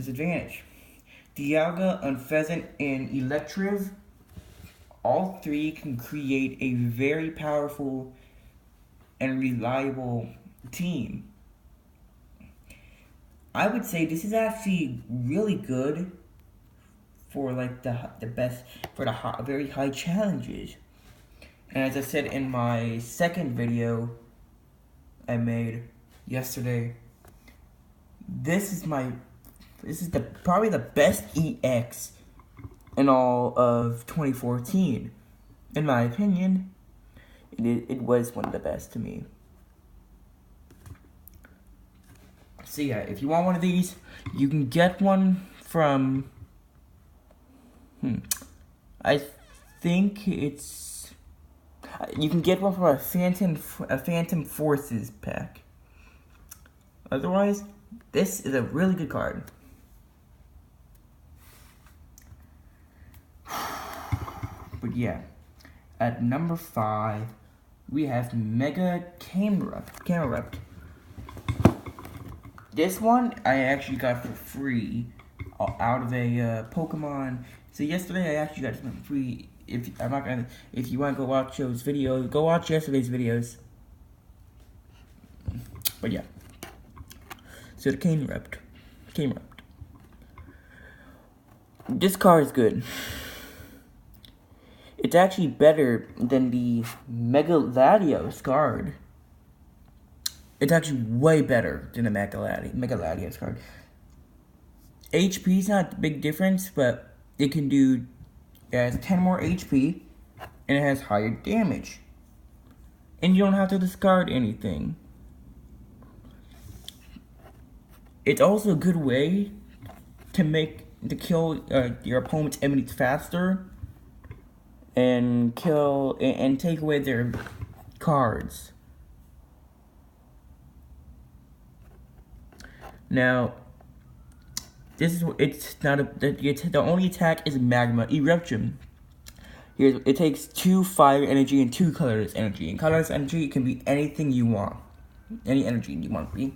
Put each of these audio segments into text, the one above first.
disadvantage. Dialga, Unpheasant, and Electriv, all three can create a very powerful and reliable team. I would say this is actually really good for like the best for the very high challenges. And as I said in my second video I made yesterday, this is probably the best EX in all of 2014. In my opinion, it was one of the best to me. So yeah, if you want one of these, you can get one from, I think you can get one from a Phantom Forces pack. Otherwise, this is a really good card. But yeah, at number 5, we have Mega Camerupt. This one I actually got for free out of a Pokemon. So yesterday I actually got this one free. If you want to go watch those videos, go watch yesterday's videos. But yeah. So the Camerupt. This card is good. It's actually better than the Mega Latios card. It's actually way better than the Mega Latios card. HP is not the big difference, but it has 10 more HP, and it has higher damage. And you don't have to discard anything. It's also a good way to kill your opponent's enemies faster, and take away their cards. Now, the only attack is Magma Eruption. It takes 2 fire energy and 2 colorless energy. And colorless energy can be anything you want, any energy you want to be.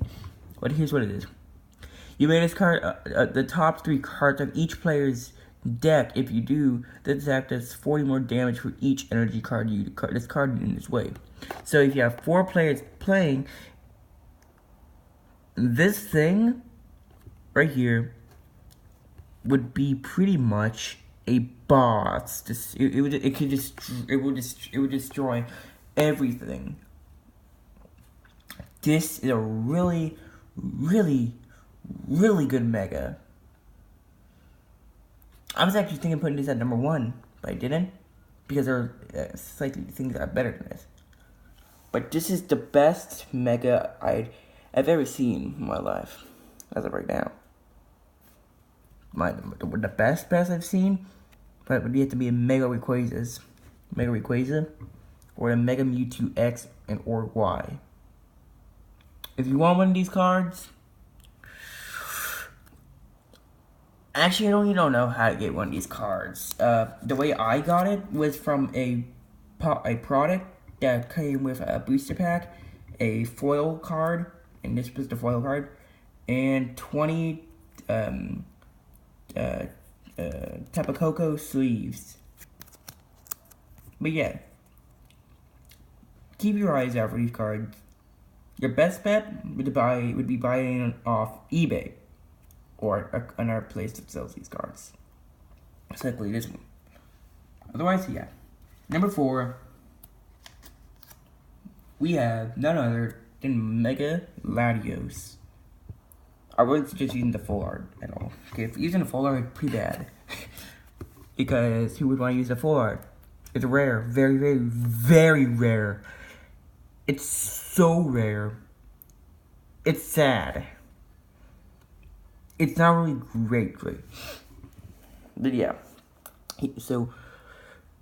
But here's what it is: you made this card the top 3 cards of each player's deck. If you do, this attack does 40 more damage for each energy card you discarded in this way. So if you have 4 players playing, this thing right here would be pretty much a boss. It would destroy everything. This is a really good Mega. I was actually thinking of putting this at number 1, but I didn't, because there are slightly things that are better than this. But this is the best Mega I've ever seen in my life, as of right now. The best I've seen, but it would have to be a Mega Rayquaza, or a Mega Mewtwo X or Y. If you want one of these cards, actually, I don't know how to get one of these cards. The way I got it was from a product that came with a booster pack, a foil card, and this was the foil card, and 20 Tapu Koko sleeves. But yeah, keep your eyes out for these cards. Your best bet would be buying off eBay, or another place that sells these cards. Simply this one. Otherwise, yeah. Number 4, we have none other than Mega Latios. I wouldn't suggest using the full art at all. Okay, if you're using the full art, it's pretty bad. Because who would want to use the full art? It's rare. Very rare. It's so rare. It's sad. It's not really great. But yeah. So,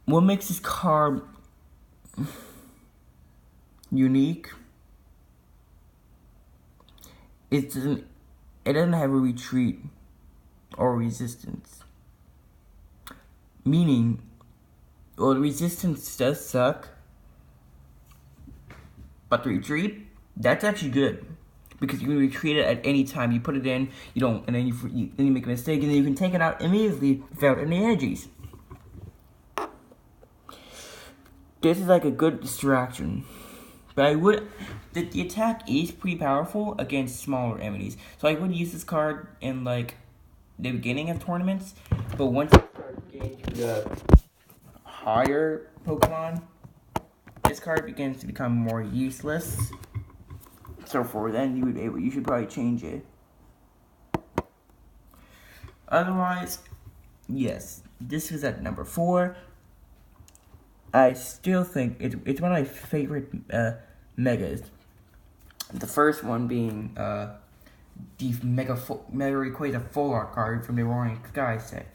what makes this card unique? It doesn't have a retreat or resistance. Meaning, well, the resistance does suck, but the retreat, that's actually good. because you can retreat it at any time. You put it in, you don't, and then you make a mistake, and then you can take it out immediately without any energies. This is like a good distraction. But I would, the attack is pretty powerful against smaller enemies. So I would use this card in like the beginning of tournaments. But once you start getting to the higher Pokemon, this card begins to become more useless. So for then, you should probably change it. Otherwise, yes, this was at number 4. I still think it's one of my favorite megas. The first one being the Mega Rayquaza Full Art card from the Roaring Sky set.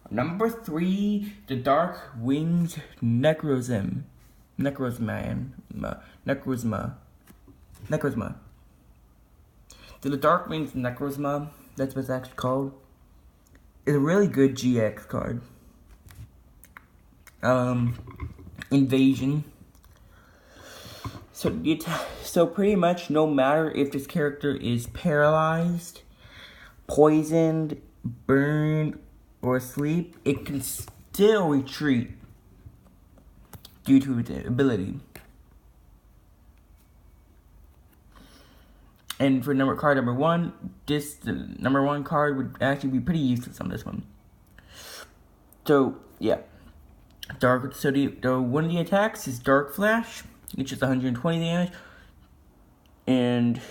Number 3, the Dark Winged Necrozma. The Dark Winged Necrozma, that's what it's actually called, is a really good GX card. Invasion. So pretty much no matter if this character is paralyzed, poisoned, burned, or asleep, it can still retreat due to its ability. And for card number 1, the number 1 card would actually be pretty useless on this one. So yeah. One of the attacks is Dark Flash, which is 120 damage, and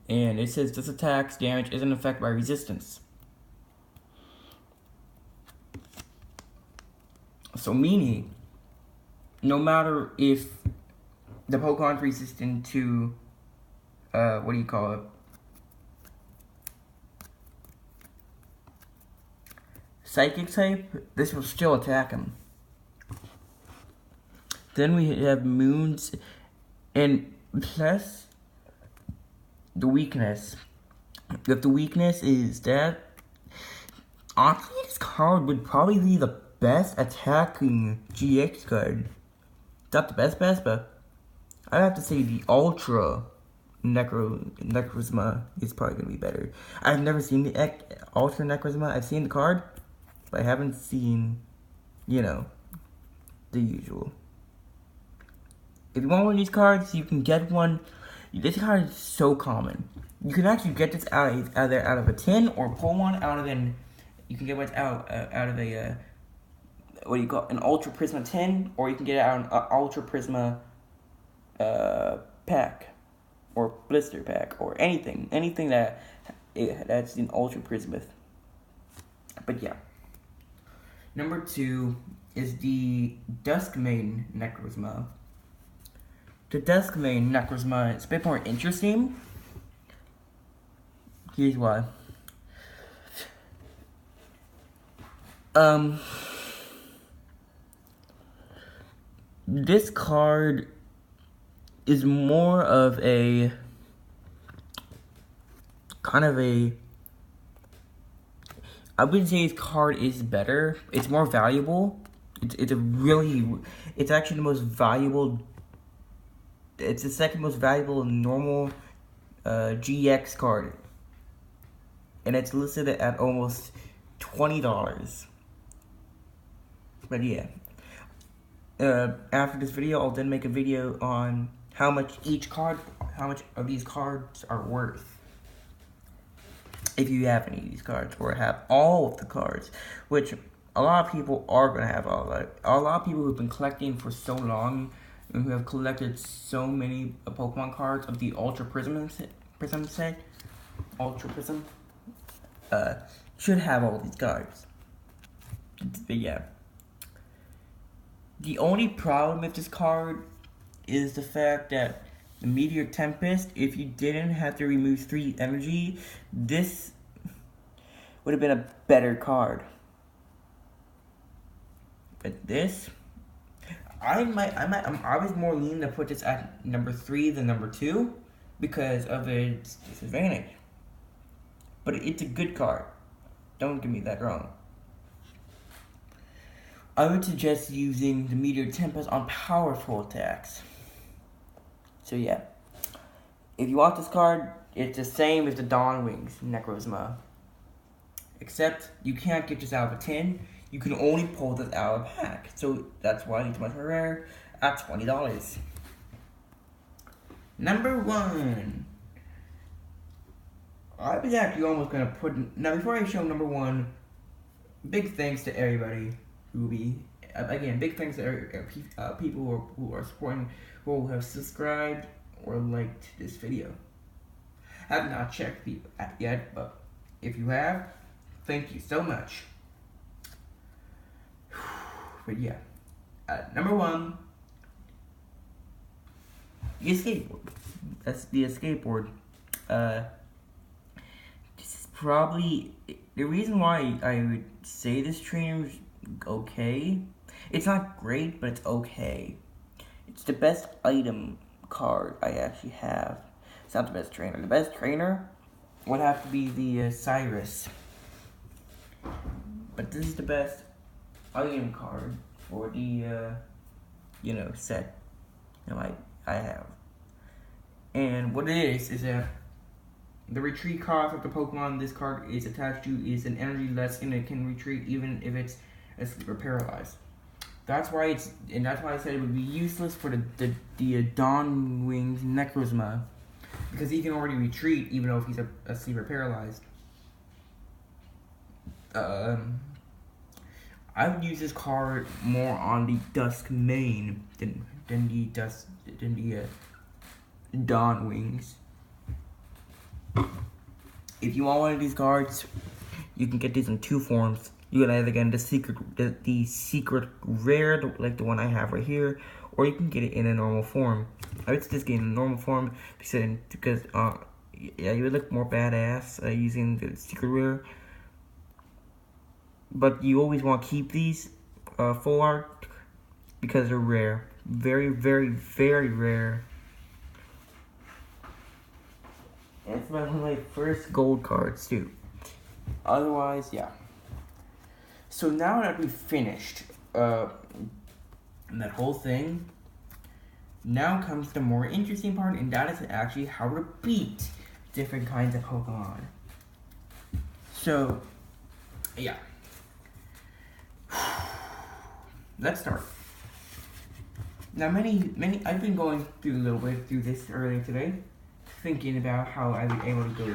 it says this attack's damage isn't affected by resistance. So meaning, no matter if the Pokemon's resistant to, Psychic type, this will still attack him. Then we have Moons, and plus the weakness. If the weakness is that, honestly, this card would probably be the best attacking GX card. Not the best, but I have to say the Ultra Necrozma is probably gonna be better. I've never seen the Ultra Necrozma. I've seen the card, but I haven't seen, the usual. If you want one of these cards, you can get one. This card is so common. You can actually get this out of a tin, or pull one out of an. You can get one out of a an Ultra Prisma tin, or you can get it out of an Ultra Prisma pack, or blister pack, or anything that's an Ultra Prisma. But yeah. Number 2 is the Duskmane Necrozma. The Duskmane Necrozma is a bit more interesting. Here's why. This card is more of a I wouldn't say his card is better. It's more valuable. It's actually the most valuable. It's the second most valuable normal GX card, and it's listed at almost $20. But yeah, after this video, I'll then make a video on how much of these cards are worth. If you have any of these cards, or have all of the cards, which a lot of people are going to have all of it. A lot of people who've been collecting for so long, and who have collected so many Pokemon cards of the Ultra Prism set, should have all these cards. But yeah. The only problem with this card is the fact that the Meteor Tempest, if you didn't have to remove 3 energy, this would have been a better card. But this, I was more leaning to put this at number 3 than number 2 because of its disadvantage. But it's a good card. Don't get me that wrong. I would suggest using the Meteor Tempest on powerful attacks. So yeah, if you want this card, it's the same as the Dawn Wings Necrozma. Except you can't get this out of a tin. You can only pull this out of a pack. So that's why it's much more rare at $20. Number 1. I was actually almost gonna put. Now, before I show number 1, big thanks to everybody who be. Again, big thanks to people who are supporting, who have subscribed or liked this video. I have not checked yet, but if you have, thank you so much. But yeah, number 1, the escape board. That's the escape board. This is probably the reason why I would say this trainer is okay. It's not great, but it's okay. It's the best item card I actually have. It's not the best trainer. The best trainer would have to be the Cyrus. But this is the best item card for the, set I have. And what it is that the retreat cost of the Pokemon this card is attached to is an energy less, and it can retreat even if it's asleep or paralyzed. That's why I said it would be useless for the Dawn Wings Necrozma, because he can already retreat even though if he's asleep or paralyzed. I would use this card more on the Dusk main than the Dawn Wings. If you want one of these cards, you can get these in 2 forms. You can either get the secret rare, like the one I have right here, or you can get it in a normal form. I would suggest getting a normal form because you would look more badass using the secret rare. But you always want to keep these full art because they're rare. Very, very, very rare. And it's one of my first gold cards too. Otherwise, yeah. So now that we've finished that whole thing, now comes the more interesting part, and that is actually how to beat different kinds of Pokemon. So, yeah. Let's start. Now, I've been going through a little bit through this earlier today, thinking about how I would be able to go,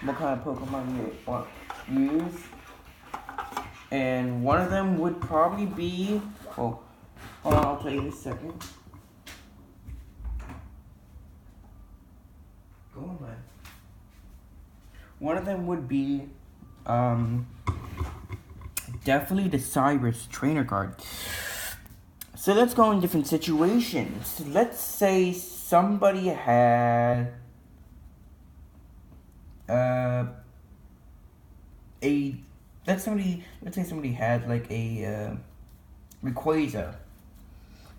what kind of Pokemon you want to use. And one of them would probably be, hold on, I'll tell you in a second. Go on, man. One of them would be, definitely the Cyrus trainer card. So let's go in different situations. Let's say somebody had let's say somebody had like a Rayquaza.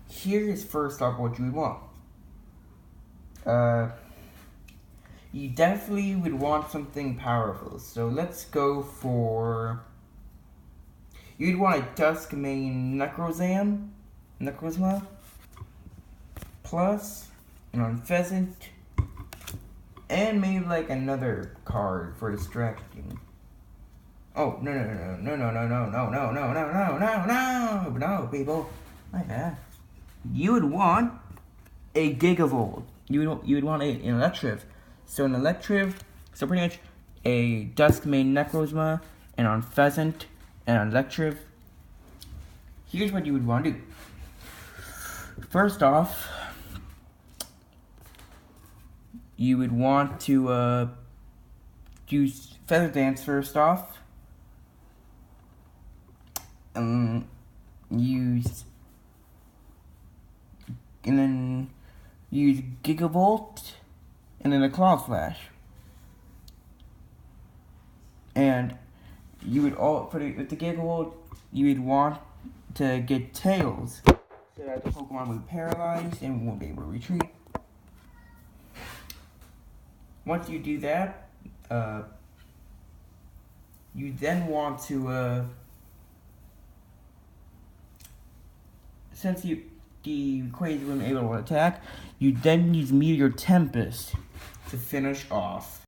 Here's first off what you would want. You definitely would want something powerful. So let's go for, you'd want a Dusk main Necrozma, plus an Pheasant, and maybe like another card for distracting. Oh, no, people. My bad. You would want a Gigavolt. You would want an Electriv. So an Electriv, so pretty much a Dusk main Necrozma, and on Pheasant, and on Electriv. Here's what you would want to do. First off, you would want to use Feather Dance first off. Use Gigavolt, and then a Claw Slash. And you would with the Gigavolt, you would want to get Tails, so that the Pokemon would be paralyzed and won't be able to retreat. Once you do that, you then want to the Crazy Room able to attack, you then use Meteor Tempest to finish off.